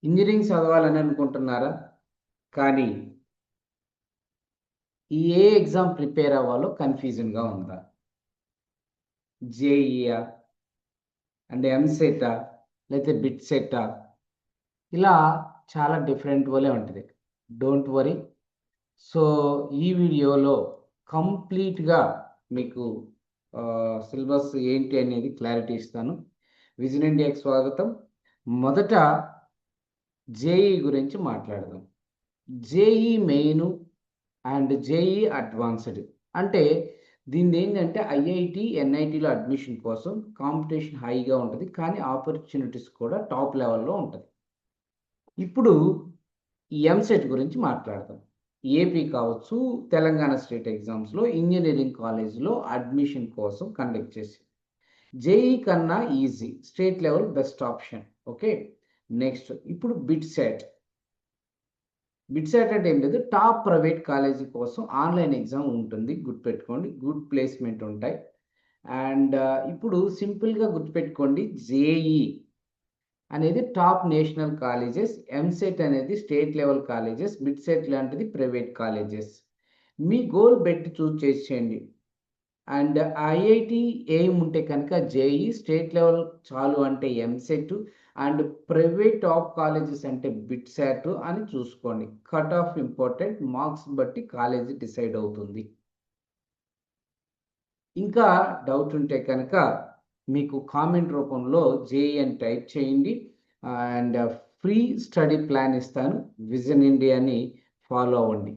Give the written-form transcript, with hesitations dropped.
Engineering చదవాలని అనుకుంటున్నారా? కానీ ఏ ఎగ్జామ్ ప్రిపేర్ అవ్వాలో కన్‌ఫ్యూజన్‌గా ఉందా? జేఈఆ? అండ్ ఎంసెటా? లేతే బిట్‌సెట్టా? ఇలా చాలా డిఫరెంట్ వలే ఉంటది. Don't worry. సో, ఈ వీడియోలో కంప్లీట్‌గా మీకు సిలబస్ ఏంటి అనేది క్లారిటీ ఇస్తాను. విజన్ ఇండియాకి స్వాగతం. మొదట జేఈ గురించి మాట్లాడదాం. JEE main and JEE advanced. అంటే దీనిదేంటంటే ఐఐటీ, ఎన్ఐటీలో అడ్మిషన్ కోసం కాంపిటీషన్ హైగా ఉంటది. కానీ ఆపర్చునిటీస్ కూడా టాప్ లెవెల్‌లో ఉంటది. ఇప్పుడు ఈ ఎంసెట్ గురించి మాట్లాడదాం. ఏపీ కావచ్చు, తెలంగాణ స్టేట్ ఎగ్జామ్స్‌లో ఇంజినీరింగ్ కాలేజ్‌లో అడ్మిషన్ కోసం కండక్ట్ చేసేది. జేఈ కన్నా easy. State level best option. Okay. Next ఇప్పుడు బిట్‌సెట్. బిట్‌సెట్ అంటే ఏం లేదు. టాప్ ప్రైవేట్ కాలేజీ కోసం ఆన్‌లైన్ ఎగ్జామ్ ఉంటుంది. గుర్తుపెట్టుకోండి. గుడ్ ప్లేస్‌మెంట్ ఉంటాయి. అండ్ ఇప్పుడు సింపుల్‌గా గుర్తుపెట్టుకోండి. జేఈ అనేది టాప్ నేషనల్ కాలేజెస్. ఎంసెట్ అనేది స్టేట్ లెవెల్ కాలేజెస్. బిట్‌సెట్ లాంటిది ప్రైవేట్ కాలేజెస్. మీ గోల్ పెట్టి చూజ్ చేసేయండి. అండ్ ఐఐటీ ఎయిమ్ ఉంటే కనుక జేఈ, స్టేట్ లెవెల్ చాలు అంటే EAMCET and private top colleges అంటే బిట్‌సాట్ అని చూసుకోండి. Cut off important. మార్క్స్ బట్టి కాలేజీ డిసైడ్ అవుతుంది. ఇంకా డౌట్ ఉంటే కనుక మీకు కామెంట్ రూపంలో జేఈ అని టైప్ చేయండి. అండ్ ఫ్రీ స్టడీ ప్లాన్ ఇస్తాను. విజన్ ఇండియాని ఫాలో అవ్వండి.